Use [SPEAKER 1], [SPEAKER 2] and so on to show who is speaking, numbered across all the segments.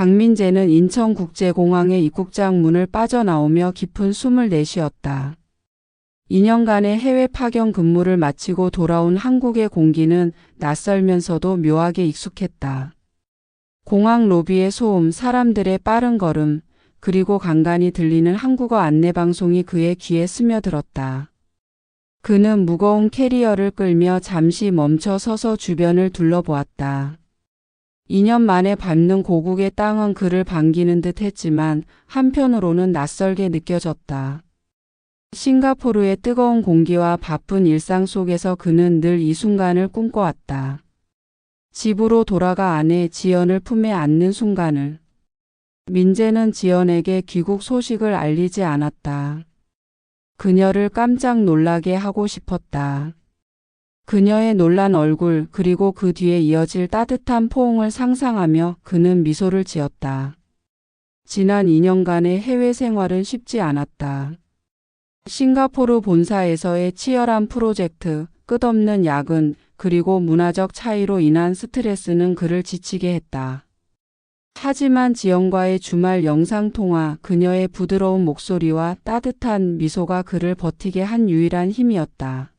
[SPEAKER 1] 강민재는 인천국제공항의 입국장 문을 빠져나오며 깊은 숨을 내쉬었다. 2년간의 해외 파견 근무를 마치고 돌아온 한국의 공기는 낯설면서도 묘하게 익숙했다. 공항 로비의 소음, 사람들의 빠른 걸음, 그리고 간간히 들리는 한국어 안내방송이 그의 귀에 스며들었다. 그는 무거운 캐리어를 끌며 잠시 멈춰 서서 주변을 둘러보았다. 2년 만에 밟는 고국의 땅은 그를 반기는 듯 했지만 한편으로는 낯설게 느껴졌다. 싱가포르의 뜨거운 공기와 바쁜 일상 속에서 그는 늘 이 순간을 꿈꿔왔다. 집으로 돌아가 아내 지연을 품에 안는 순간을. 민재는 지연에게 귀국 소식을 알리지 않았다. 그녀를 깜짝 놀라게 하고 싶었다. 그녀의 놀란 얼굴 그리고 그 뒤에 이어질 따뜻한 포옹을 상상하며 그는 미소를 지었다. 지난 2년간의 해외 생활은 쉽지 않았다. 싱가포르 본사에서의 치열한 프로젝트, 끝없는 야근, 그리고 문화적 차이로 인한 스트레스는 그를 지치게 했다. 하지만 지연과의 주말 영상통화, 그녀의 부드러운 목소리와 따뜻한 미소가 그를 버티게 한 유일한 힘이었다.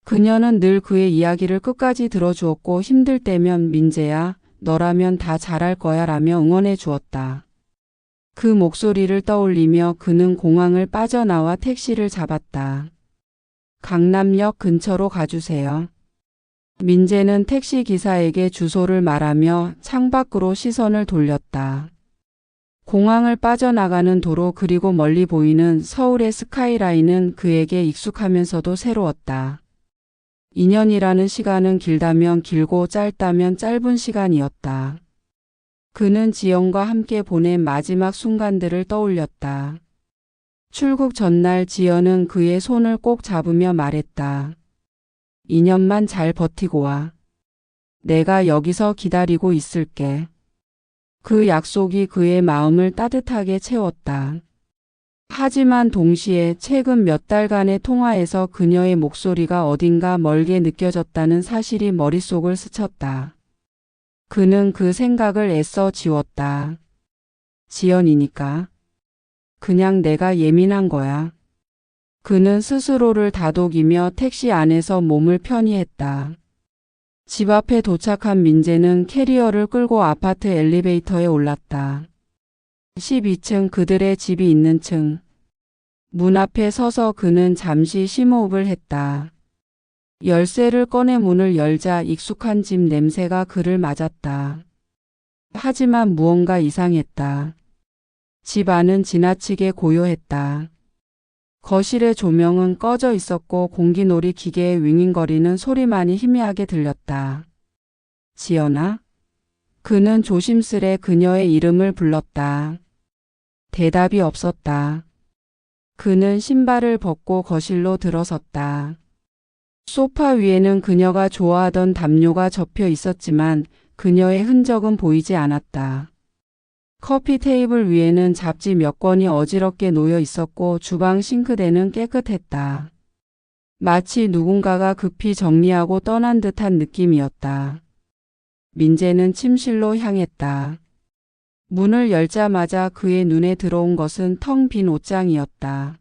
[SPEAKER 1] 그녀는 늘 그의 이야기를 끝까지 들어주었고 힘들 때면 민재야, 너라면 다 잘할 거야 라며 응원해 주었다. 그 목소리를 떠올리며 그는 공항을 빠져나와 택시를 잡았다. 강남역 근처로 가주세요. 민재는 택시 기사에게 주소를 말하며 창밖으로 시선을 돌렸다. 공항을 빠져나가는 도로 그리고 멀리 보이는 서울의 스카이라인은 그에게 익숙하면서도 새로웠다. 2년이라는 시간은 길다면 길고 짧다면 짧은 시간이었다. 그는 지연과 함께 보낸 마지막 순간들을 떠올렸다. 출국 전날 지연은 그의 손을 꼭 잡으며 말했다. 2년만 잘 버티고 와. 내가 여기서 기다리고 있을게. 그 약속이 그의 마음을 따뜻하게 채웠다. 하지만 동시에 최근 몇 달간의 통화에서 그녀의 목소리가 어딘가 멀게 느껴졌다는 사실이 머릿속을 스쳤다. 그는 그 생각을 애써 지웠다. 지연이니까. 그냥 내가 예민한 거야. 그는 스스로를 다독이며 택시 안에서 몸을 편히 했다. 집 앞에 도착한 민재는 캐리어를 끌고 아파트 엘리베이터에 올랐다. 12층 그들의 집이 있는 층. 문 앞에 서서 그는 잠시 심호흡을 했다. 열쇠를 꺼내 문을 열자 익숙한 집 냄새가 그를 맞았다. 하지만 무언가 이상했다. 집 안은 지나치게 고요했다. 거실의 조명은 꺼져 있었고 공기놀이 기계의 윙윙거리는 소리만이 희미하게 들렸다. 지연아? 그는 조심스레 그녀의 이름을 불렀다. 대답이 없었다. 그는 신발을 벗고 거실로 들어섰다. 소파 위에는 그녀가 좋아하던 담요가 접혀 있었지만 그녀의 흔적은 보이지 않았다. 커피 테이블 위에는 잡지 몇 권이 어지럽게 놓여 있었고 주방 싱크대는 깨끗했다. 마치 누군가가 급히 정리하고 떠난 듯한 느낌이었다. 민재는 침실로 향했다. 문을 열자마자 그의 눈에 들어온 것은 텅 빈 옷장이었다.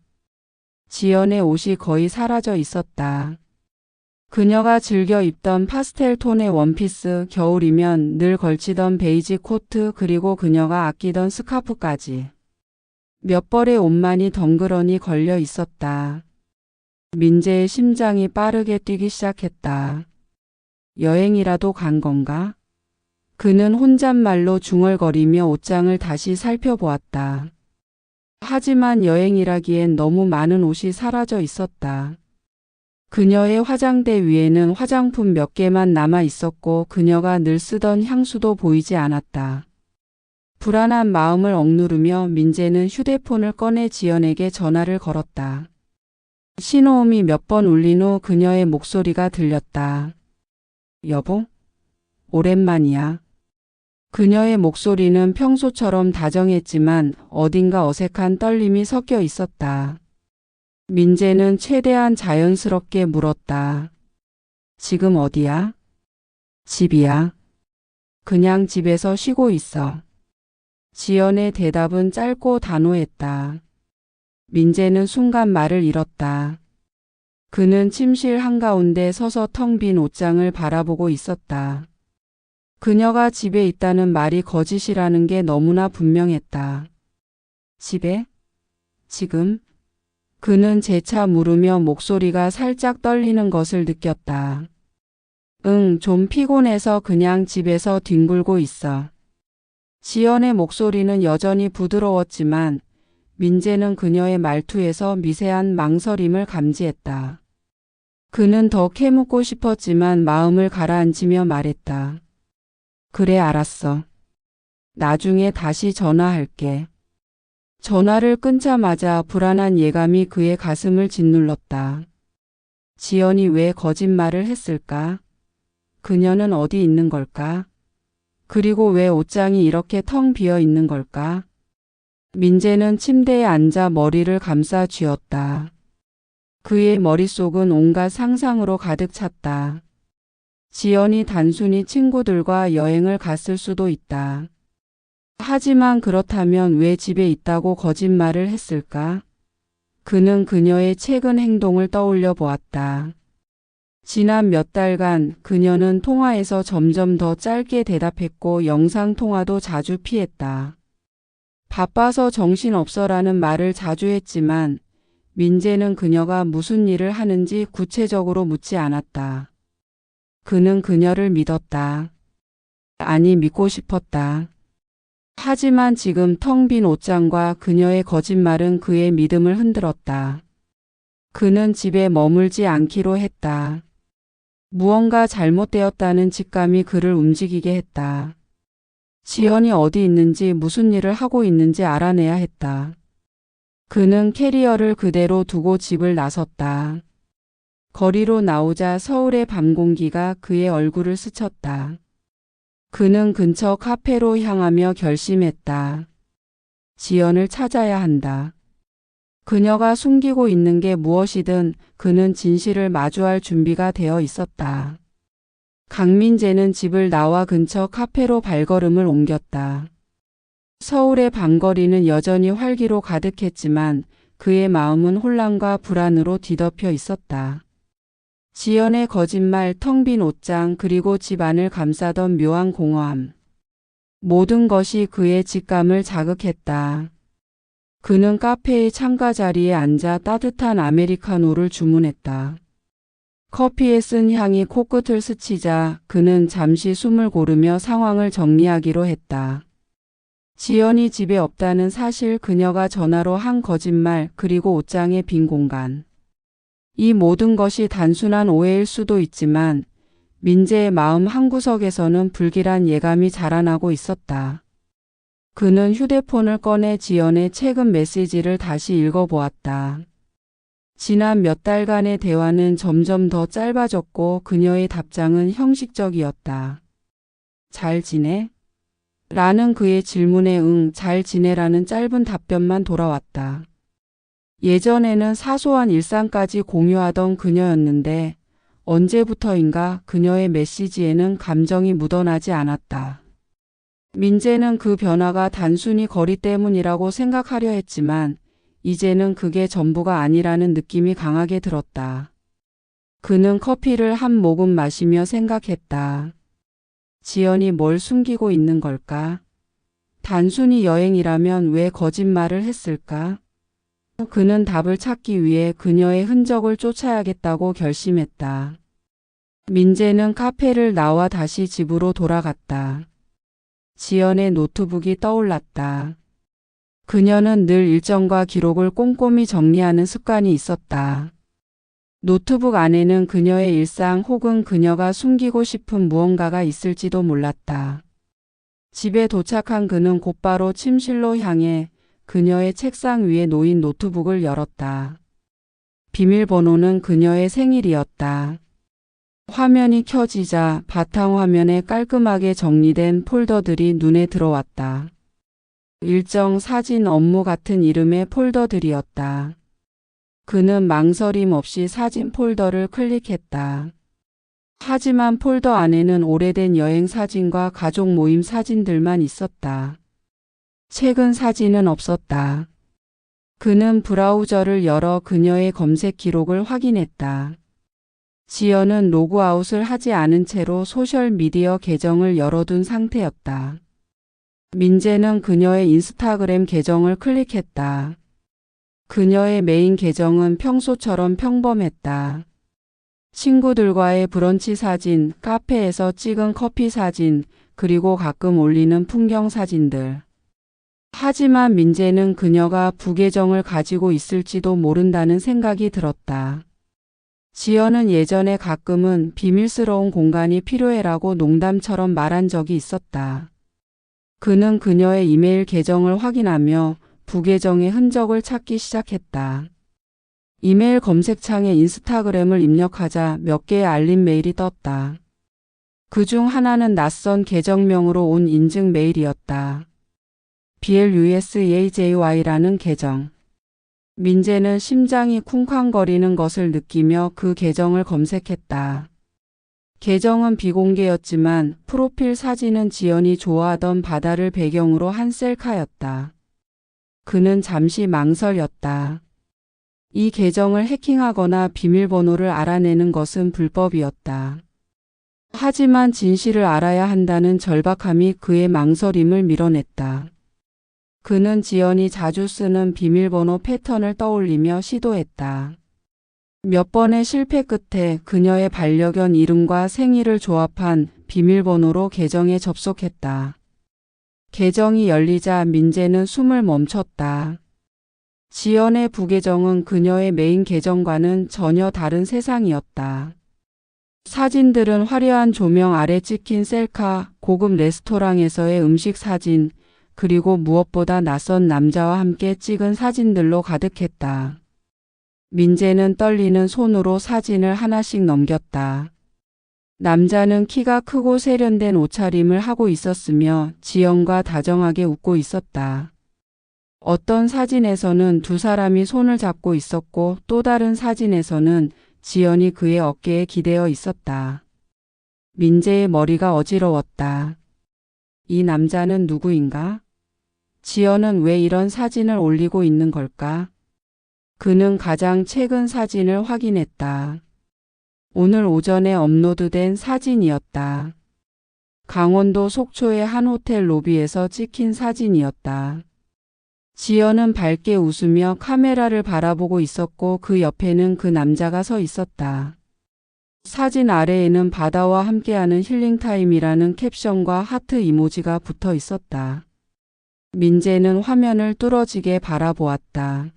[SPEAKER 1] 지연의 옷이 거의 사라져 있었다. 그녀가 즐겨 입던 파스텔 톤의 원피스, 겨울이면 늘 걸치던 베이지 코트, 그리고 그녀가 아끼던 스카프까지. 몇 벌의 옷만이 덩그러니 걸려 있었다. 민재의 심장이 빠르게 뛰기 시작했다. 여행이라도 간 건가? 그는 혼잣말로 중얼거리며 옷장을 다시 살펴보았다. 하지만 여행이라기엔 너무 많은 옷이 사라져 있었다. 그녀의 화장대 위에는 화장품 몇 개만 남아 있었고 그녀가 늘 쓰던 향수도 보이지 않았다. 불안한 마음을 억누르며 민재는 휴대폰을 꺼내 지연에게 전화를 걸었다. 신호음이 몇 번 울린 후 그녀의 목소리가 들렸다. 여보? 오랜만이야. 그녀의 목소리는 평소처럼 다정했지만 어딘가 어색한 떨림이 섞여 있었다. 민재는 최대한 자연스럽게 물었다. 지금 어디야? 집이야. 그냥 집에서 쉬고 있어. 지연의 대답은 짧고 단호했다. 민재는 순간 말을 잃었다. 그는 침실 한가운데 서서 텅 빈 옷장을 바라보고 있었다. 그녀가 집에 있다는 말이 거짓이라는 게 너무나 분명했다. 집에? 지금? 그는 재차 물으며 목소리가 살짝 떨리는 것을 느꼈다. 응, 좀 피곤해서 그냥 집에서 뒹굴고 있어. 지연의 목소리는 여전히 부드러웠지만 민재는 그녀의 말투에서 미세한 망설임을 감지했다. 그는 더 캐묻고 싶었지만 마음을 가라앉히며 말했다. 그래, 알았어. 나중에 다시 전화할게. 전화를 끊자마자 불안한 예감이 그의 가슴을 짓눌렀다. 지연이 왜 거짓말을 했을까? 그녀는 어디 있는 걸까? 그리고 왜 옷장이 이렇게 텅 비어 있는 걸까? 민재는 침대에 앉아 머리를 감싸 쥐었다. 그의 머릿속은 온갖 상상으로 가득 찼다. 지연이 단순히 친구들과 여행을 갔을 수도 있다. 하지만 그렇다면 왜 집에 있다고 거짓말을 했을까? 그는 그녀의 최근 행동을 떠올려 보았다. 지난 몇 달간 그녀는 통화에서 점점 더 짧게 대답했고 영상통화도 자주 피했다. 바빠서 정신없어라는 말을 자주 했지만 민재는 그녀가 무슨 일을 하는지 구체적으로 묻지 않았다. 그는 그녀를 믿었다. 아니, 믿고 싶었다. 하지만 지금 텅 빈 옷장과 그녀의 거짓말은 그의 믿음을 흔들었다. 그는 집에 머물지 않기로 했다. 무언가 잘못되었다는 직감이 그를 움직이게 했다. 지연이 어디 있는지 무슨 일을 하고 있는지 알아내야 했다. 그는 캐리어를 그대로 두고 집을 나섰다. 거리로 나오자 서울의 밤 공기가 그의 얼굴을 스쳤다. 그는 근처 카페로 향하며 결심했다. 지연을 찾아야 한다. 그녀가 숨기고 있는 게 무엇이든 그는 진실을 마주할 준비가 되어 있었다. 강민재는 집을 나와 근처 카페로 발걸음을 옮겼다. 서울의 밤거리는 여전히 활기로 가득했지만 그의 마음은 혼란과 불안으로 뒤덮여 있었다. 지연의 거짓말, 텅 빈 옷장, 그리고 집 안을 감싸던 묘한 공허함. 모든 것이 그의 직감을 자극했다. 그는 카페의 창가 자리에 앉아 따뜻한 아메리카노를 주문했다. 커피에 쓴 향이 코끝을 스치자 그는 잠시 숨을 고르며 상황을 정리하기로 했다. 지연이 집에 없다는 사실, 그녀가 전화로 한 거짓말, 그리고 옷장의 빈 공간. 이 모든 것이 단순한 오해일 수도 있지만 민재의 마음 한구석에서는 불길한 예감이 자라나고 있었다. 그는 휴대폰을 꺼내 지연의 최근 메시지를 다시 읽어보았다. 지난 몇 달간의 대화는 점점 더 짧아졌고 그녀의 답장은 형식적이었다. 잘 지내? 라는 그의 질문에 응, 잘 지내라는 짧은 답변만 돌아왔다. 예전에는 사소한 일상까지 공유하던 그녀였는데 언제부터인가 그녀의 메시지에는 감정이 묻어나지 않았다. 민재는 그 변화가 단순히 거리 때문이라고 생각하려 했지만 이제는 그게 전부가 아니라는 느낌이 강하게 들었다. 그는 커피를 한 모금 마시며 생각했다. 지연이 뭘 숨기고 있는 걸까? 단순히 여행이라면 왜 거짓말을 했을까? 그는 답을 찾기 위해 그녀의 흔적을 쫓아야겠다고 결심했다. 민재는 카페를 나와 다시 집으로 돌아갔다. 지연의 노트북이 떠올랐다. 그녀는 늘 일정과 기록을 꼼꼼히 정리하는 습관이 있었다. 노트북 안에는 그녀의 일상 혹은 그녀가 숨기고 싶은 무언가가 있을지도 몰랐다. 집에 도착한 그는 곧바로 침실로 향해 그녀의 책상 위에 놓인 노트북을 열었다. 비밀번호는 그녀의 생일이었다. 화면이 켜지자 바탕화면에 깔끔하게 정리된 폴더들이 눈에 들어왔다. 일정, 사진, 업무 같은 이름의 폴더들이었다. 그는 망설임 없이 사진 폴더를 클릭했다. 하지만 폴더 안에는 오래된 여행 사진과 가족 모임 사진들만 있었다. 최근 사진은 없었다. 그는 브라우저를 열어 그녀의 검색 기록을 확인했다. 지연은 로그아웃을 하지 않은 채로 소셜미디어 계정을 열어둔 상태였다. 민재는 그녀의 인스타그램 계정을 클릭했다. 그녀의 메인 계정은 평소처럼 평범했다. 친구들과의 브런치 사진, 카페에서 찍은 커피 사진, 그리고 가끔 올리는 풍경 사진들. 하지만 민재는 그녀가 부계정을 가지고 있을지도 모른다는 생각이 들었다. 지연은 예전에 가끔은 비밀스러운 공간이 필요해라고 농담처럼 말한 적이 있었다. 그는 그녀의 이메일 계정을 확인하며 부계정의 흔적을 찾기 시작했다. 이메일 검색창에 인스타그램을 입력하자 몇 개의 알림 메일이 떴다. 그중 하나는 낯선 계정명으로 온 인증 메일이었다. BLUSEAJY라는 계정. 민재는 심장이 쿵쾅거리는 것을 느끼며 그 계정을 검색했다. 계정은 비공개였지만 프로필 사진은 지연이 좋아하던 바다를 배경으로 한 셀카였다. 그는 잠시 망설였다. 이 계정을 해킹하거나 비밀번호를 알아내는 것은 불법이었다. 하지만 진실을 알아야 한다는 절박함이 그의 망설임을 밀어냈다. 그는 지연이 자주 쓰는 비밀번호 패턴을 떠올리며 시도했다. 몇 번의 실패 끝에 그녀의 반려견 이름과 생일을 조합한 비밀번호로 계정에 접속했다. 계정이 열리자 민재는 숨을 멈췄다. 지연의 부계정은 그녀의 메인 계정과는 전혀 다른 세상이었다. 사진들은 화려한 조명 아래 찍힌 셀카, 고급 레스토랑에서의 음식 사진, 그리고 무엇보다 낯선 남자와 함께 찍은 사진들로 가득했다. 민재는 떨리는 손으로 사진을 하나씩 넘겼다. 남자는 키가 크고 세련된 옷차림을 하고 있었으며 지연과 다정하게 웃고 있었다. 어떤 사진에서는 두 사람이 손을 잡고 있었고 또 다른 사진에서는 지연이 그의 어깨에 기대어 있었다. 민재의 머리가 어지러웠다. 이 남자는 누구인가? 지연은 왜 이런 사진을 올리고 있는 걸까? 그는 가장 최근 사진을 확인했다. 오늘 오전에 업로드된 사진이었다. 강원도 속초의 한 호텔 로비에서 찍힌 사진이었다. 지연은 밝게 웃으며 카메라를 바라보고 있었고 그 옆에는 그 남자가 서 있었다. 사진 아래에는 바다와 함께하는 힐링타임이라는 캡션과 하트 이모지가 붙어 있었다. 민재는 화면을 뚫어지게 바라보았다.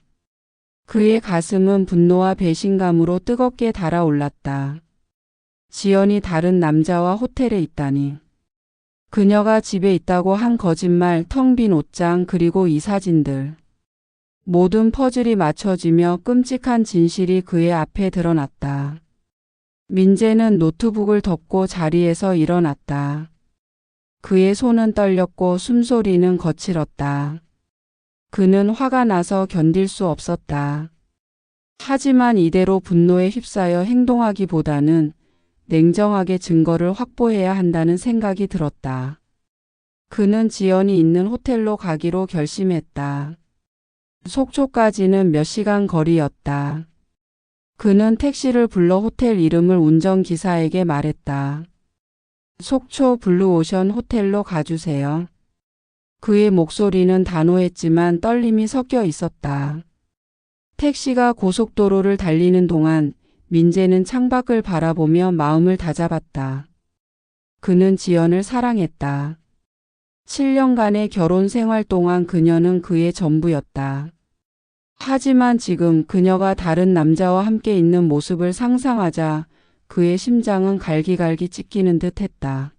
[SPEAKER 1] 그의 가슴은 분노와 배신감으로 뜨겁게 달아올랐다. 지연이 다른 남자와 호텔에 있다니. 그녀가 집에 있다고 한 거짓말, 텅 빈 옷장, 그리고 이 사진들. 모든 퍼즐이 맞춰지며 끔찍한 진실이 그의 앞에 드러났다. 민재는 노트북을 덮고 자리에서 일어났다. 그의 손은 떨렸고 숨소리는 거칠었다. 그는 화가 나서 견딜 수 없었다. 하지만 이대로 분노에 휩싸여 행동하기보다는 냉정하게 증거를 확보해야 한다는 생각이 들었다. 그는 지연이 있는 호텔로 가기로 결심했다. 속초까지는 몇 시간 거리였다. 그는 택시를 불러 호텔 이름을 운전기사에게 말했다. 속초 블루오션 호텔로 가주세요. 그의 목소리는 단호했지만 떨림이 섞여 있었다. 택시가 고속도로를 달리는 동안 민재는 창밖을 바라보며 마음을 다잡았다. 그는 지연을 사랑했다. 7년간의 결혼 생활 동안 그녀는 그의 전부였다. 하지만 지금 그녀가 다른 남자와 함께 있는 모습을 상상하자 그의 심장은 갈기갈기 찢기는 듯 했다.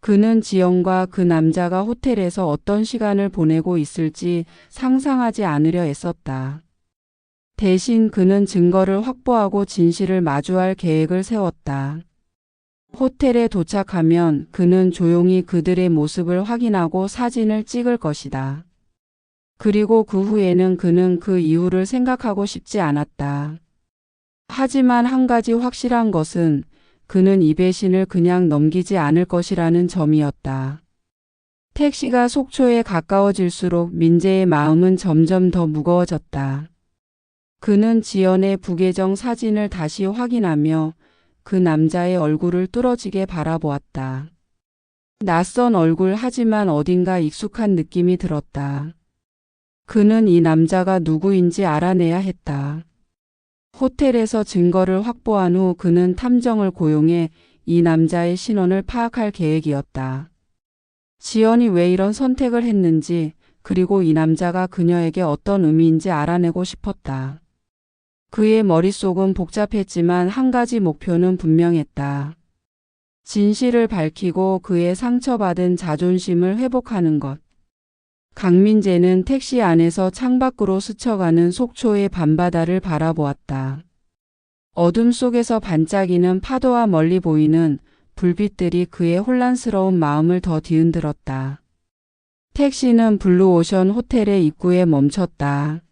[SPEAKER 1] 그는 지연과 그 남자가 호텔에서 어떤 시간을 보내고 있을지 상상하지 않으려 애썼다. 대신 그는 증거를 확보하고 진실을 마주할 계획을 세웠다. 호텔에 도착하면 그는 조용히 그들의 모습을 확인하고 사진을 찍을 것이다. 그리고 그 후에는 그는 그 이유를 생각하고 싶지 않았다. 하지만 한 가지 확실한 것은 그는 이 배신을 그냥 넘기지 않을 것이라는 점이었다. 택시가 속초에 가까워질수록 민재의 마음은 점점 더 무거워졌다. 그는 지연의 부계정 사진을 다시 확인하며 그 남자의 얼굴을 뚫어지게 바라보았다. 낯선 얼굴 하지만 어딘가 익숙한 느낌이 들었다. 그는 이 남자가 누구인지 알아내야 했다. 호텔에서 증거를 확보한 후 그는 탐정을 고용해 이 남자의 신원을 파악할 계획이었다. 지연이 왜 이런 선택을 했는지, 그리고 이 남자가 그녀에게 어떤 의미인지 알아내고 싶었다. 그의 머릿속은 복잡했지만 한 가지 목표는 분명했다. 진실을 밝히고 그의 상처받은 자존심을 회복하는 것. 강민재는 택시 안에서 창밖으로 스쳐가는 속초의 밤바다를 바라보았다. 어둠 속에서 반짝이는 파도와 멀리 보이는 불빛들이 그의 혼란스러운 마음을 더 뒤흔들었다. 택시는 블루오션 호텔의 입구에 멈췄다.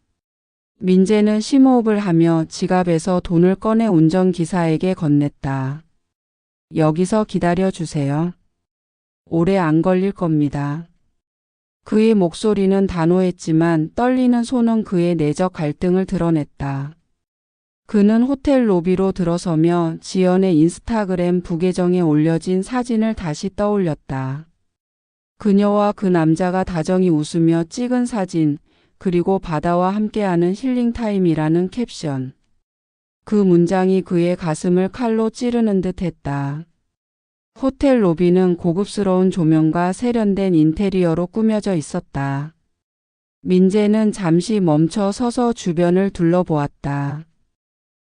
[SPEAKER 1] 민재는 심호흡을 하며 지갑에서 돈을 꺼내 운전기사에게 건넸다. 여기서 기다려주세요. 오래 안 걸릴 겁니다. 그의 목소리는 단호했지만 떨리는 손은 그의 내적 갈등을 드러냈다. 그는 호텔 로비로 들어서며 지연의 인스타그램 부계정에 올려진 사진을 다시 떠올렸다. 그녀와 그 남자가 다정히 웃으며 찍은 사진, 그리고 바다와 함께하는 힐링타임이라는 캡션. 그 문장이 그의 가슴을 칼로 찌르는 듯 했다. 호텔 로비는 고급스러운 조명과 세련된 인테리어로 꾸며져 있었다. 민재는 잠시 멈춰 서서 주변을 둘러보았다.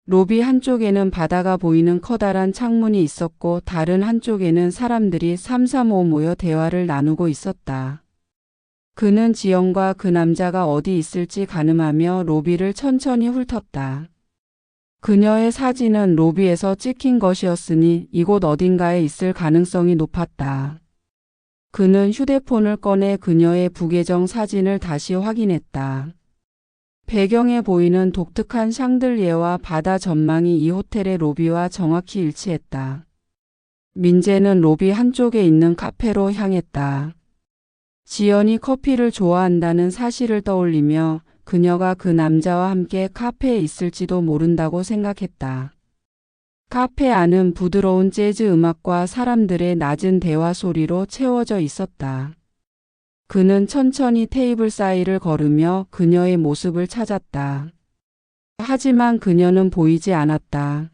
[SPEAKER 1] 로비 한쪽에는 바다가 보이는 커다란 창문이 있었고 다른 한쪽에는 사람들이 삼삼오오 모여 대화를 나누고 있었다. 그는 지연과 그 남자가 어디 있을지 가늠하며 로비를 천천히 훑었다. 그녀의 사진은 로비에서 찍힌 것이었으니 이곳 어딘가에 있을 가능성이 높았다. 그는 휴대폰을 꺼내 그녀의 부계정 사진을 다시 확인했다. 배경에 보이는 독특한 샹들리에와 바다 전망이 이 호텔의 로비와 정확히 일치했다. 민재는 로비 한쪽에 있는 카페로 향했다. 지연이 커피를 좋아한다는 사실을 떠올리며 그녀가 그 남자와 함께 카페에 있을지도 모른다고 생각했다. 카페 안은 부드러운 재즈 음악과 사람들의 낮은 대화 소리로 채워져 있었다. 그는 천천히 테이블 사이를 걸으며 그녀의 모습을 찾았다. 하지만 그녀는 보이지 않았다.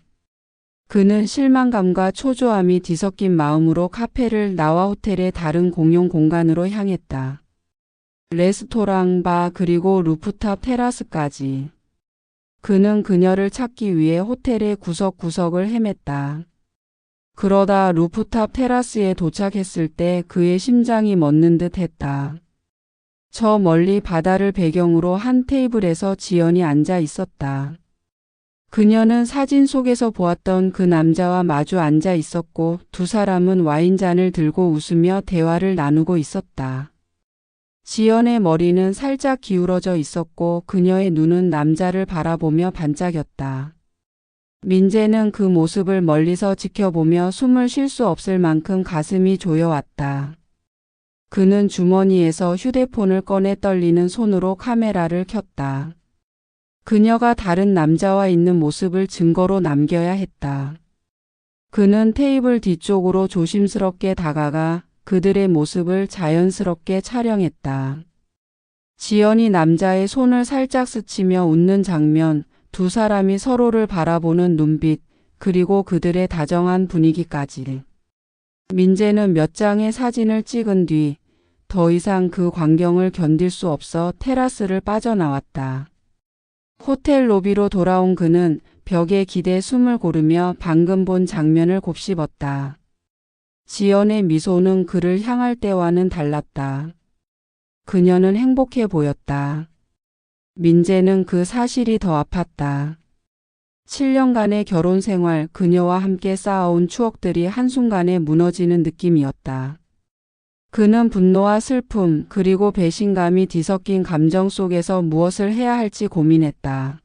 [SPEAKER 1] 그는 실망감과 초조함이 뒤섞인 마음으로 카페를 나와 호텔의 다른 공용 공간으로 향했다. 레스토랑, 바, 그리고 루프탑 테라스까지. 그는 그녀를 찾기 위해 호텔의 구석구석을 헤맸다. 그러다 루프탑 테라스에 도착했을 때 그의 심장이 멎는 듯 했다. 저 멀리 바다를 배경으로 한 테이블에서 지연이 앉아 있었다. 그녀는 사진 속에서 보았던 그 남자와 마주 앉아 있었고 두 사람은 와인잔을 들고 웃으며 대화를 나누고 있었다. 지연의 머리는 살짝 기울어져 있었고 그녀의 눈은 남자를 바라보며 반짝였다. 민재는 그 모습을 멀리서 지켜보며 숨을 쉴 수 없을 만큼 가슴이 조여왔다. 그는 주머니에서 휴대폰을 꺼내 떨리는 손으로 카메라를 켰다. 그녀가 다른 남자와 있는 모습을 증거로 남겨야 했다. 그는 테이블 뒤쪽으로 조심스럽게 다가가 그들의 모습을 자연스럽게 촬영했다. 지연이 남자의 손을 살짝 스치며 웃는 장면, 두 사람이 서로를 바라보는 눈빛, 그리고 그들의 다정한 분위기까지. 민재는 몇 장의 사진을 찍은 뒤 더 이상 그 광경을 견딜 수 없어 테라스를 빠져나왔다. 호텔 로비로 돌아온 그는 벽에 기대 숨을 고르며 방금 본 장면을 곱씹었다. 지연의 미소는 그를 향할 때와는 달랐다. 그녀는 행복해 보였다. 민재는 그 사실이 더 아팠다. 7년간의 결혼 생활, 그녀와 함께 쌓아온 추억들이 한순간에 무너지는 느낌이었다. 그는 분노와 슬픔, 그리고 배신감이 뒤섞인 감정 속에서 무엇을 해야 할지 고민했다.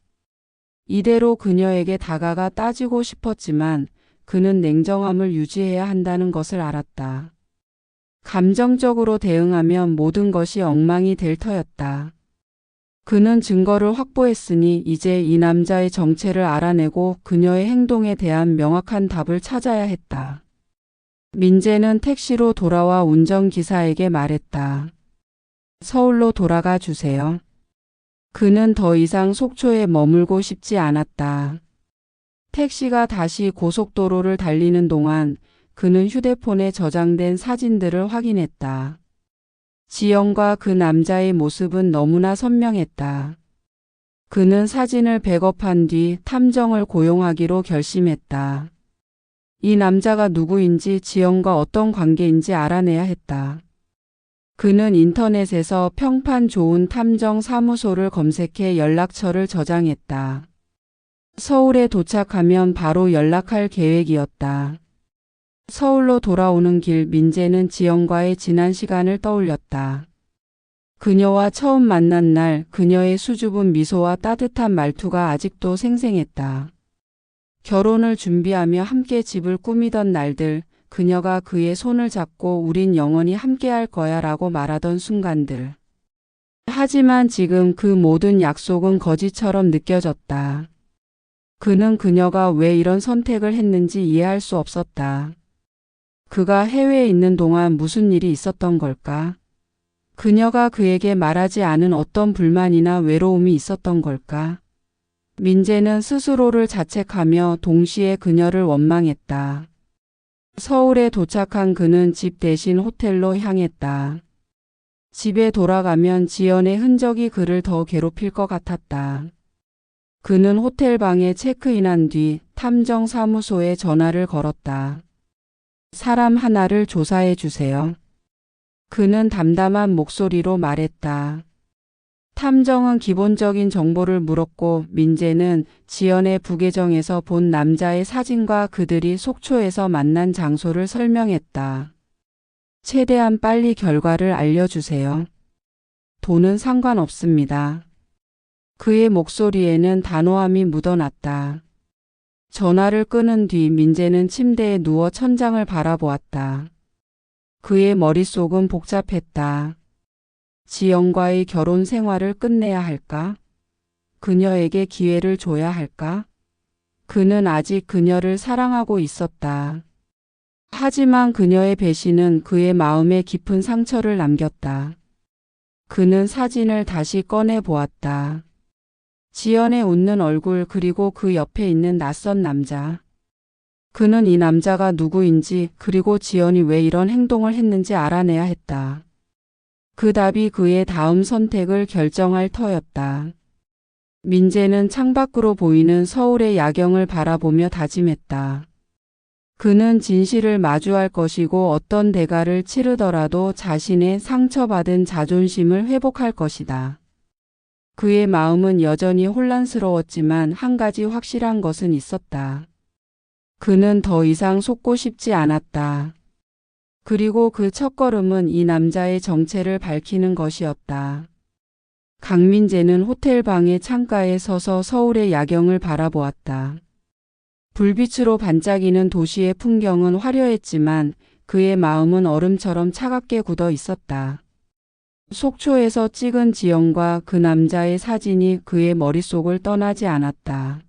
[SPEAKER 1] 이대로 그녀에게 다가가 따지고 싶었지만 그는 냉정함을 유지해야 한다는 것을 알았다. 감정적으로 대응하면 모든 것이 엉망이 될 터였다. 그는 증거를 확보했으니 이제 이 남자의 정체를 알아내고 그녀의 행동에 대한 명확한 답을 찾아야 했다. 민재는 택시로 돌아와 운전기사에게 말했다. 서울로 돌아가 주세요. 그는 더 이상 속초에 머물고 싶지 않았다. 택시가 다시 고속도로를 달리는 동안 그는 휴대폰에 저장된 사진들을 확인했다. 지연과 그 남자의 모습은 너무나 선명했다. 그는 사진을 백업한 뒤 탐정을 고용하기로 결심했다. 이 남자가 누구인지 지연과 어떤 관계인지 알아내야 했다. 그는 인터넷에서 평판 좋은 탐정 사무소를 검색해 연락처를 저장했다. 서울에 도착하면 바로 연락할 계획이었다. 서울로 돌아오는 길 민재는 지연과의 지난 시간을 떠올렸다. 그녀와 처음 만난 날 그녀의 수줍은 미소와 따뜻한 말투가 아직도 생생했다. 결혼을 준비하며 함께 집을 꾸미던 날들, 그녀가 그의 손을 잡고 우린 영원히 함께할 거야 라고 말하던 순간들. 하지만 지금 그 모든 약속은 거짓처럼 느껴졌다. 그는 그녀가 왜 이런 선택을 했는지 이해할 수 없었다. 그가 해외에 있는 동안 무슨 일이 있었던 걸까? 그녀가 그에게 말하지 않은 어떤 불만이나 외로움이 있었던 걸까? 민재는 스스로를 자책하며 동시에 그녀를 원망했다. 서울에 도착한 그는 집 대신 호텔로 향했다. 집에 돌아가면 지연의 흔적이 그를 더 괴롭힐 것 같았다. 그는 호텔 방에 체크인한 뒤 탐정 사무소에 전화를 걸었다. 사람 하나를 조사해 주세요. 그는 담담한 목소리로 말했다. 탐정은 기본적인 정보를 물었고 민재는 지연의 부계정에서 본 남자의 사진과 그들이 속초에서 만난 장소를 설명했다. 최대한 빨리 결과를 알려주세요. 돈은 상관없습니다. 그의 목소리에는 단호함이 묻어났다. 전화를 끊은 뒤 민재는 침대에 누워 천장을 바라보았다. 그의 머릿속은 복잡했다. 지연과의 결혼 생활을 끝내야 할까? 그녀에게 기회를 줘야 할까? 그는 아직 그녀를 사랑하고 있었다. 하지만 그녀의 배신은 그의 마음에 깊은 상처를 남겼다. 그는 사진을 다시 꺼내 보았다. 지연의 웃는 얼굴 그리고 그 옆에 있는 낯선 남자. 그는 이 남자가 누구인지 그리고 지연이 왜 이런 행동을 했는지 알아내야 했다. 그 답이 그의 다음 선택을 결정할 터였다. 민재는 창밖으로 보이는 서울의 야경을 바라보며 다짐했다. 그는 진실을 마주할 것이고 어떤 대가를 치르더라도 자신의 상처받은 자존심을 회복할 것이다. 그의 마음은 여전히 혼란스러웠지만 한 가지 확실한 것은 있었다. 그는 더 이상 속고 싶지 않았다. 그리고 그 첫걸음은 이 남자의 정체를 밝히는 것이었다. 강민재는 호텔 방의 창가에 서서 서울의 야경을 바라보았다. 불빛으로 반짝이는 도시의 풍경은 화려했지만 그의 마음은 얼음처럼 차갑게 굳어 있었다. 속초에서 찍은 지연과 그 남자의 사진이 그의 머릿속을 떠나지 않았다.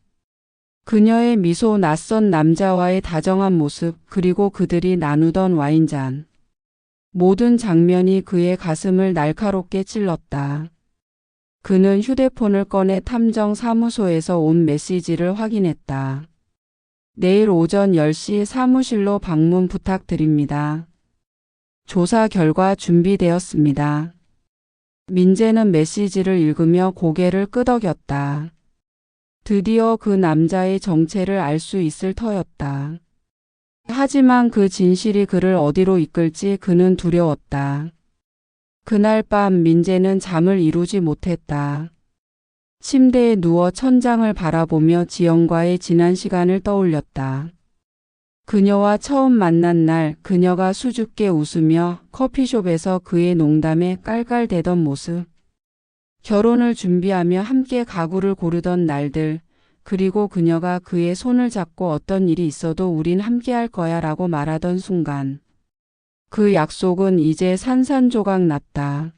[SPEAKER 1] 그녀의 미소, 낯선 남자와의 다정한 모습, 그리고 그들이 나누던 와인잔. 모든 장면이 그의 가슴을 날카롭게 찔렀다. 그는 휴대폰을 꺼내 탐정 사무소에서 온 메시지를 확인했다. 내일 오전 10시 사무실로 방문 부탁드립니다. 조사 결과 준비되었습니다. 민재는 메시지를 읽으며 고개를 끄덕였다. 드디어 그 남자의 정체를 알 수 있을 터였다. 하지만 그 진실이 그를 어디로 이끌지 그는 두려웠다. 그날 밤 민재는 잠을 이루지 못했다. 침대에 누워 천장을 바라보며 지연과의 지난 시간을 떠올렸다. 그녀와 처음 만난 날 그녀가 수줍게 웃으며 커피숍에서 그의 농담에 깔깔대던 모습. 결혼을 준비하며 함께 가구를 고르던 날들, 그리고 그녀가 그의 손을 잡고 어떤 일이 있어도 우린 함께할 거야 라고 말하던 순간. 그 약속은 이제 산산조각 났다.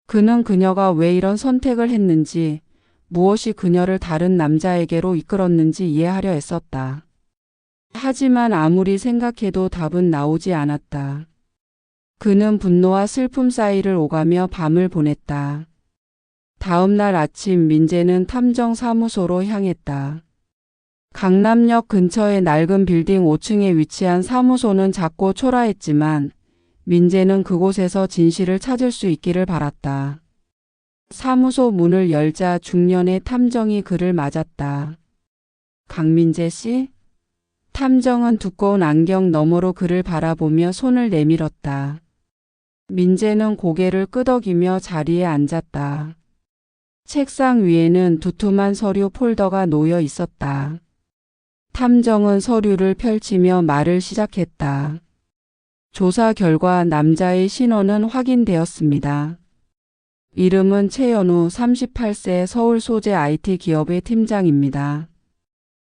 [SPEAKER 1] 그는 그녀가 왜 이런 선택을 했는지, 무엇이 그녀를 다른 남자에게로 이끌었는지 이해하려 했었다. 하지만 아무리 생각해도 답은 나오지 않았다. 그는 분노와 슬픔 사이를 오가며 밤을 보냈다. 다음 날 아침 민재는 탐정사무소로 향했다. 강남역 근처의 낡은 빌딩 5층에 위치한 사무소는 작고 초라했지만 민재는 그곳에서 진실을 찾을 수 있기를 바랐다. 사무소 문을 열자 중년의 탐정이 그를 맞았다. 강민재 씨? 탐정은 두꺼운 안경 너머로 그를 바라보며 손을 내밀었다. 민재는 고개를 끄덕이며 자리에 앉았다. 책상 위에는 두툼한 서류 폴더가 놓여 있었다. 탐정은 서류를 펼치며 말을 시작했다. 조사 결과 남자의 신원은 확인되었습니다. 이름은 최연우 38세 서울 소재 IT 기업의 팀장입니다.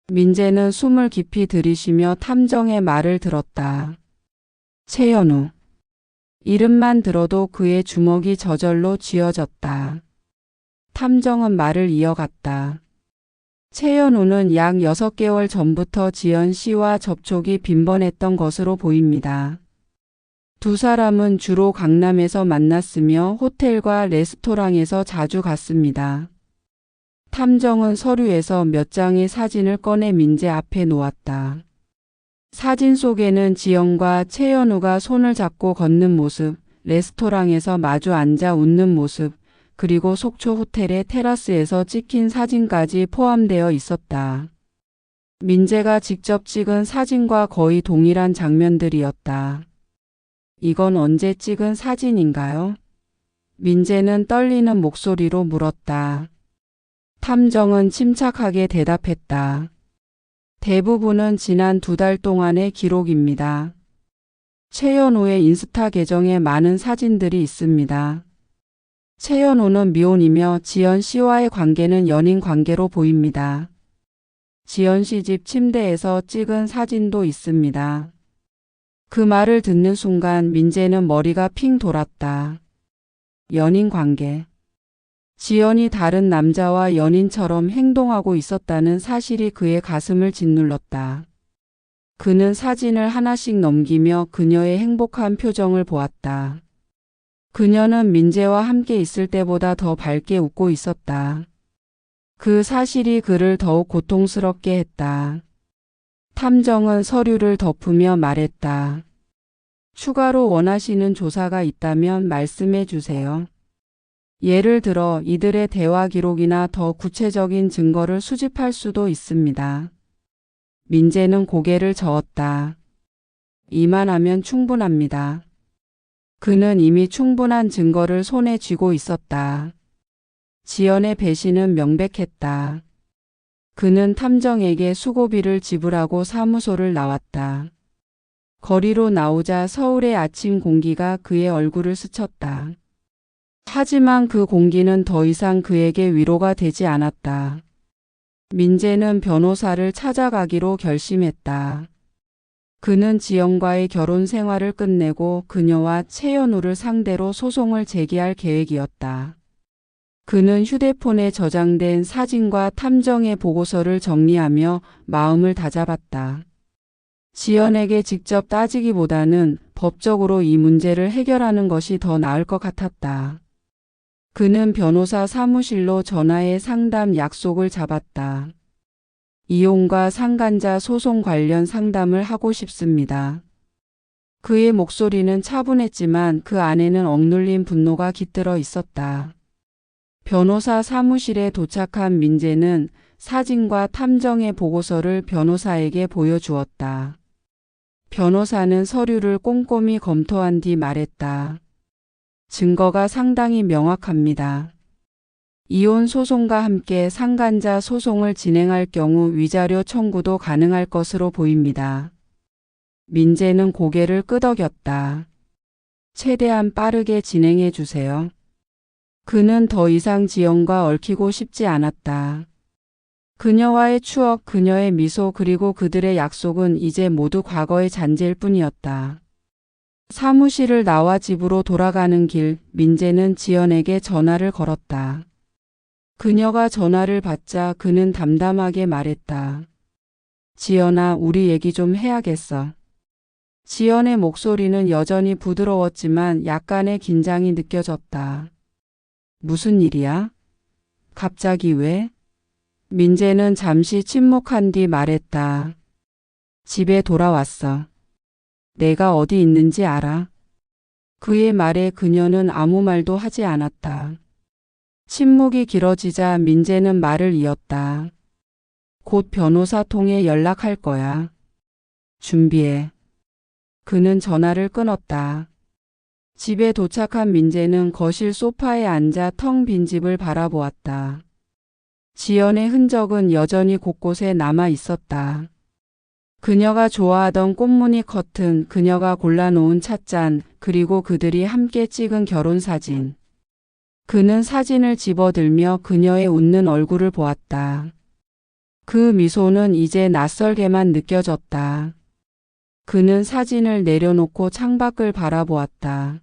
[SPEAKER 1] 민재는 숨을 깊이 들이쉬며 탐정의 말을 들었다. 최연우. 이름만 들어도 그의 주먹이 저절로 쥐어졌다. 탐정은 말을 이어갔다. 최연우는 약 6개월 전부터 지연 씨와 접촉이 빈번했던 것으로 보입니다. 두 사람은 주로 강남에서 만났으며 호텔과 레스토랑에서 자주 갔습니다. 탐정은 서류에서 몇 장의 사진을 꺼내 민재 앞에 놓았다. 사진 속에는 지연과 최연우가 손을 잡고 걷는 모습, 레스토랑에서 마주 앉아 웃는 모습, 그리고 속초 호텔의 테라스에서 찍힌 사진까지 포함되어 있었다. 민재가 직접 찍은 사진과 거의 동일한 장면들이었다. 이건 언제 찍은 사진인가요? 민재는 떨리는 목소리로 물었다. 탐정은 침착하게 대답했다. 대부분은 지난 2달 동안의 기록입니다. 최연우의 인스타 계정에 많은 사진들이 있습니다. 최연우는 미혼이며 지연 씨와의 관계는 연인 관계로 보입니다. 지연 씨 집 침대에서 찍은 사진도 있습니다. 그 말을 듣는 순간 민재는 머리가 핑 돌았다. 연인 관계. 지연이 다른 남자와 연인처럼 행동하고 있었다는 사실이 그의 가슴을 짓눌렀다. 그는 사진을 하나씩 넘기며 그녀의 행복한 표정을 보았다. 그녀는 민재와 함께 있을 때보다 더 밝게 웃고 있었다. 그 사실이 그를 더욱 고통스럽게 했다. 탐정은 서류를 덮으며 말했다. 추가로 원하시는 조사가 있다면 말씀해 주세요. 예를 들어 이들의 대화 기록이나 더 구체적인 증거를 수집할 수도 있습니다. 민재는 고개를 저었다. 이만하면 충분합니다. 그는 이미 충분한 증거를 손에 쥐고 있었다. 지연의 배신은 명백했다. 그는 탐정에게 수고비를 지불하고 사무소를 나왔다. 거리로 나오자 서울의 아침 공기가 그의 얼굴을 스쳤다. 하지만 그 공기는 더 이상 그에게 위로가 되지 않았다. 민재는 변호사를 찾아가기로 결심했다. 그는 지연과의 결혼 생활을 끝내고 그녀와 최연우를 상대로 소송을 제기할 계획이었다. 그는 휴대폰에 저장된 사진과 탐정의 보고서를 정리하며 마음을 다잡았다. 지연에게 직접 따지기보다는 법적으로 이 문제를 해결하는 것이 더 나을 것 같았다. 그는 변호사 사무실로 전화해 상담 약속을 잡았다. 이혼과 상간자 소송 관련 상담을 하고 싶습니다. 그의 목소리는 차분했지만 그 안에는 억눌린 분노가 깃들어 있었다. 변호사 사무실에 도착한 민재는 사진과 탐정의 보고서를 변호사에게 보여주었다. 변호사는 서류를 꼼꼼히 검토한 뒤 말했다. 증거가 상당히 명확합니다. 이혼 소송과 함께 상간자 소송을 진행할 경우 위자료 청구도 가능할 것으로 보입니다. 민재는 고개를 끄덕였다. 최대한 빠르게 진행해 주세요. 그는 더 이상 지연과 얽히고 싶지 않았다. 그녀와의 추억, 그녀의 미소 그리고 그들의 약속은 이제 모두 과거의 잔재일 뿐이었다. 사무실을 나와 집으로 돌아가는 길, 민재는 지연에게 전화를 걸었다. 그녀가 전화를 받자 그는 담담하게 말했다. 지연아, 우리 얘기 좀 해야겠어. 지연의 목소리는 여전히 부드러웠지만 약간의 긴장이 느껴졌다. 무슨 일이야? 갑자기 왜? 민재는 잠시 침묵한 뒤 말했다. 집에 돌아왔어. 내가 어디 있는지 알아? 그의 말에 그녀는 아무 말도 하지 않았다. 침묵이 길어지자 민재는 말을 이었다. 곧 변호사 통해 연락할 거야. 준비해. 그는 전화를 끊었다. 집에 도착한 민재는 거실 소파에 앉아 텅 빈 집을 바라보았다. 지연의 흔적은 여전히 곳곳에 남아 있었다. 그녀가 좋아하던 꽃무늬 커튼, 그녀가 골라놓은 찻잔, 그리고 그들이 함께 찍은 결혼사진. 그는 사진을 집어들며 그녀의 웃는 얼굴을 보았다. 그 미소는 이제 낯설게만 느껴졌다. 그는 사진을 내려놓고 창밖을 바라보았다.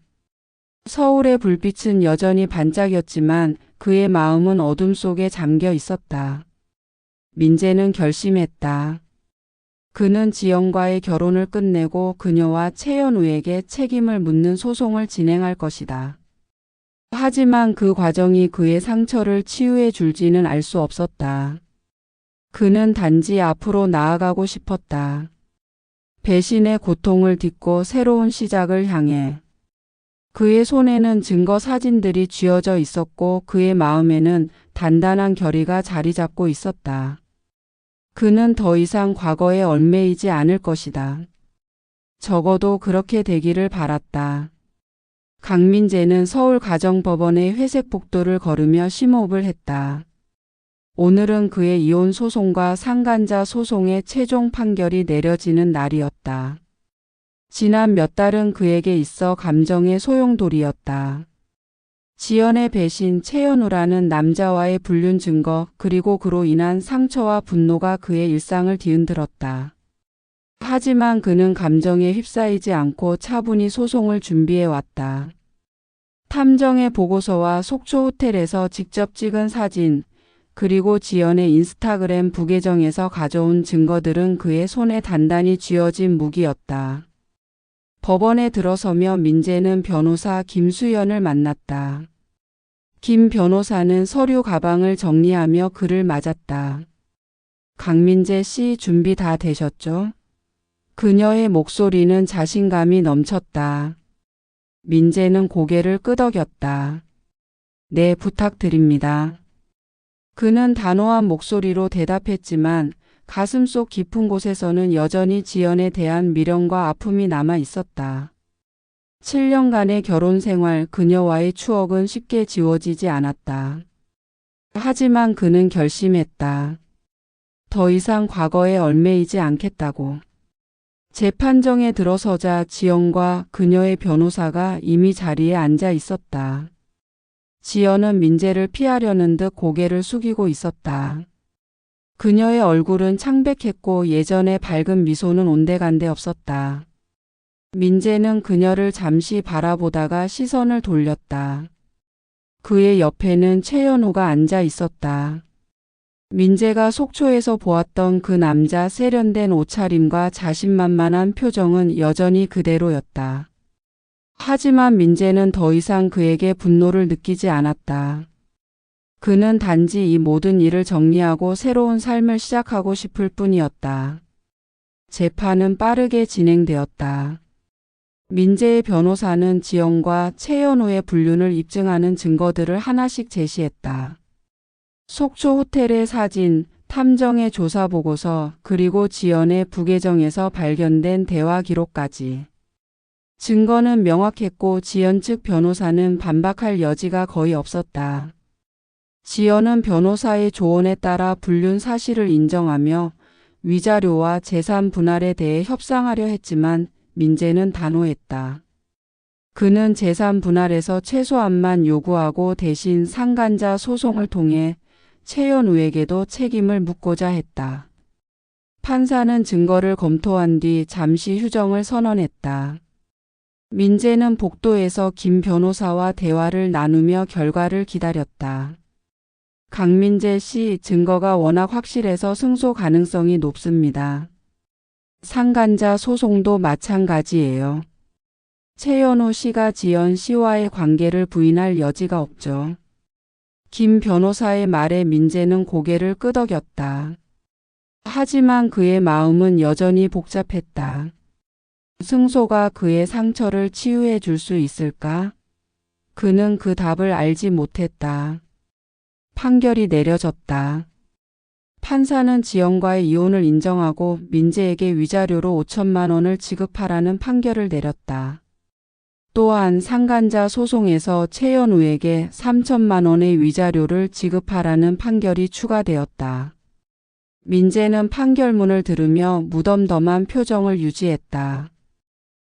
[SPEAKER 1] 서울의 불빛은 여전히 반짝였지만 그의 마음은 어둠 속에 잠겨 있었다. 민재는 결심했다. 그는 지연과의 결혼을 끝내고 그녀와 최연우에게 책임을 묻는 소송을 진행할 것이다. 하지만 그 과정이 그의 상처를 치유해 줄지는 알 수 없었다. 그는 단지 앞으로 나아가고 싶었다. 배신의 고통을 딛고 새로운 시작을 향해. 그의 손에는 증거 사진들이 쥐어져 있었고 그의 마음에는 단단한 결의가 자리 잡고 있었다. 그는 더 이상 과거에 얽매이지 않을 것이다. 적어도 그렇게 되기를 바랐다. 강민재는 서울가정법원의 회색 복도를 걸으며 심호흡을 했다. 오늘은 그의 이혼 소송과 상간자 소송의 최종 판결이 내려지는 날이었다. 지난 몇 달은 그에게 있어 감정의 소용돌이였다. 지연의 배신, 최연우라는 남자와의 불륜 증거, 그리고 그로 인한 상처와 분노가 그의 일상을 뒤흔들었다. 하지만 그는 감정에 휩싸이지 않고 차분히 소송을 준비해왔다. 탐정의 보고서와 속초 호텔에서 직접 찍은 사진, 그리고 지연의 인스타그램 부계정에서 가져온 증거들은 그의 손에 단단히 쥐어진 무기였다. 법원에 들어서며 민재는 변호사 김수연을 만났다. 김 변호사는 서류 가방을 정리하며 그를 맞았다. 강민재 씨, 준비 다 되셨죠? 그녀의 목소리는 자신감이 넘쳤다. 민재는 고개를 끄덕였다. 네, 부탁드립니다. 그는 단호한 목소리로 대답했지만 가슴속 깊은 곳에서는 여전히 지연에 대한 미련과 아픔이 남아 있었다. 7년간의 결혼 생활, 그녀와의 추억은 쉽게 지워지지 않았다. 하지만 그는 결심했다. 더 이상 과거에 얽매이지 않겠다고. 재판정에 들어서자 지연과 그녀의 변호사가 이미 자리에 앉아 있었다. 지연은 민재를 피하려는 듯 고개를 숙이고 있었다. 그녀의 얼굴은 창백했고 예전의 밝은 미소는 온데간데 없었다. 민재는 그녀를 잠시 바라보다가 시선을 돌렸다. 그의 옆에는 최연우가 앉아 있었다. 민재가 속초에서 보았던 그 남자 세련된 옷차림과 자신만만한 표정은 여전히 그대로였다. 하지만 민재는 더 이상 그에게 분노를 느끼지 않았다. 그는 단지 이 모든 일을 정리하고 새로운 삶을 시작하고 싶을 뿐이었다. 재판은 빠르게 진행되었다. 민재의 변호사는 지연과 최연우의 불륜을 입증하는 증거들을 하나씩 제시했다. 속초 호텔의 사진, 탐정의 조사 보고서, 그리고 지연의 부계정에서 발견된 대화 기록까지. 증거는 명확했고 지연 측 변호사는 반박할 여지가 거의 없었다. 지연은 변호사의 조언에 따라 불륜 사실을 인정하며 위자료와 재산 분할에 대해 협상하려 했지만 민재는 단호했다. 그는 재산 분할에서 최소한만 요구하고 대신 상간자 소송을 통해 최연우에게도 책임을 묻고자 했다. 판사는 증거를 검토한 뒤 잠시 휴정을 선언했다. 민재는 복도에서 김 변호사와 대화를 나누며 결과를 기다렸다. 강민재 씨 증거가 워낙 확실해서 승소 가능성이 높습니다. 상간자 소송도 마찬가지예요. 최연우 씨가 지연 씨와의 관계를 부인할 여지가 없죠. 김 변호사의 말에 민재는 고개를 끄덕였다. 하지만 그의 마음은 여전히 복잡했다. 승소가 그의 상처를 치유해 줄 수 있을까? 그는 그 답을 알지 못했다. 판결이 내려졌다. 판사는 지연과의 이혼을 인정하고 민재에게 위자료로 5천만 원을 지급하라는 판결을 내렸다. 또한 상간자 소송에서 최연우에게 3천만 원의 위자료를 지급하라는 판결이 추가되었다. 민재는 판결문을 들으며 무덤덤한 표정을 유지했다.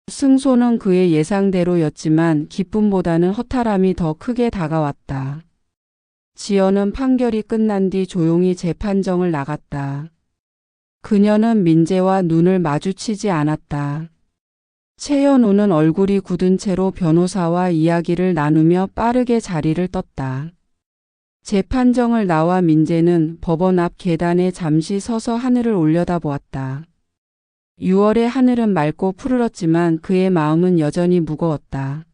[SPEAKER 1] 승소는 그의 예상대로였지만 기쁨보다는 허탈함이 더 크게 다가왔다. 지연은 판결이 끝난 뒤 조용히 재판정을 나갔다. 그녀는 민재와 눈을 마주치지 않았다. 최연우는 얼굴이 굳은 채로 변호사와 이야기를 나누며 빠르게 자리를 떴다. 재판정을 나와 민재는 법원 앞 계단에 잠시 서서 하늘을 올려다보았다. 6월의 하늘은 맑고 푸르렀지만 그의 마음은 여전히 무거웠다.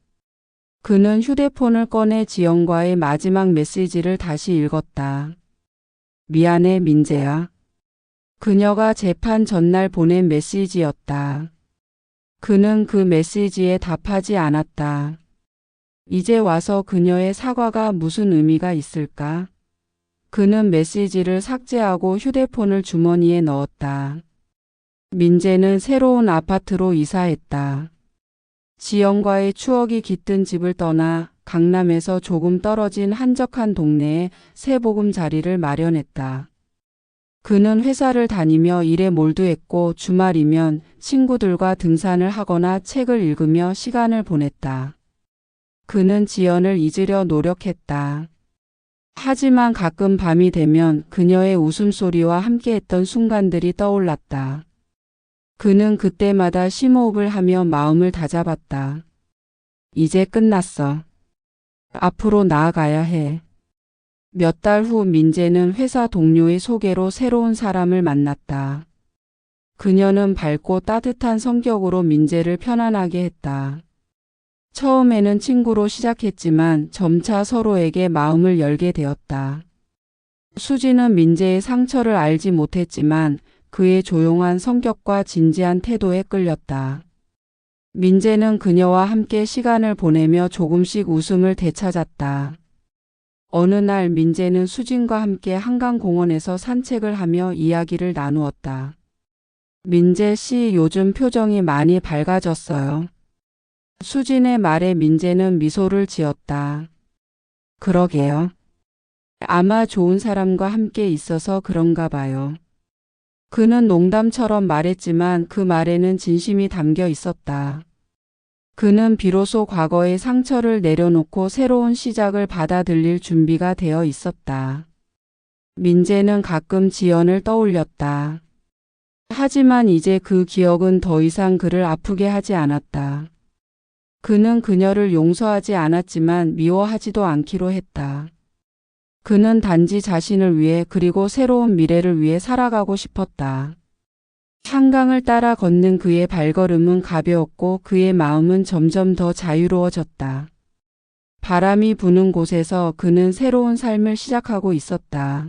[SPEAKER 1] 그는 휴대폰을 꺼내 지연과의 마지막 메시지를 다시 읽었다. 미안해 민재야. 그녀가 재판 전날 보낸 메시지였다. 그는 그 메시지에 답하지 않았다. 이제 와서 그녀의 사과가 무슨 의미가 있을까? 그는 메시지를 삭제하고 휴대폰을 주머니에 넣었다. 민재는 새로운 아파트로 이사했다. 지연과의 추억이 깃든 집을 떠나 강남에서 조금 떨어진 한적한 동네에 새 보금자리를 마련했다. 그는 회사를 다니며 일에 몰두했고 주말이면 친구들과 등산을 하거나 책을 읽으며 시간을 보냈다. 그는 지연을 잊으려 노력했다. 하지만 가끔 밤이 되면 그녀의 웃음소리와 함께했던 순간들이 떠올랐다. 그는 그때마다 심호흡을 하며 마음을 다잡았다. 이제 끝났어. 앞으로 나아가야 해. 몇 달 후 민재는 회사 동료의 소개로 새로운 사람을 만났다. 그녀는 밝고 따뜻한 성격으로 민재를 편안하게 했다. 처음에는 친구로 시작했지만 점차 서로에게 마음을 열게 되었다. 수지는 민재의 상처를 알지 못했지만 그의 조용한 성격과 진지한 태도에 끌렸다. 민재는 그녀와 함께 시간을 보내며 조금씩 웃음을 되찾았다. 어느 날 민재는 수진과 함께 한강공원에서 산책을 하며 이야기를 나누었다. 민재 씨 요즘 표정이 많이 밝아졌어요. 수진의 말에 민재는 미소를 지었다. 그러게요. 아마 좋은 사람과 함께 있어서 그런가 봐요. 그는 농담처럼 말했지만 그 말에는 진심이 담겨 있었다. 그는 비로소 과거의 상처를 내려놓고 새로운 시작을 받아들일 준비가 되어 있었다. 민재는 가끔 지연을 떠올렸다. 하지만 이제 그 기억은 더 이상 그를 아프게 하지 않았다. 그는 그녀를 용서하지 않았지만 미워하지도 않기로 했다. 그는 단지 자신을 위해 그리고 새로운 미래를 위해 살아가고 싶었다. 한강을 따라 걷는 그의 발걸음은 가벼웠고 그의 마음은 점점 더 자유로워졌다. 바람이 부는 곳에서 그는 새로운 삶을 시작하고 있었다.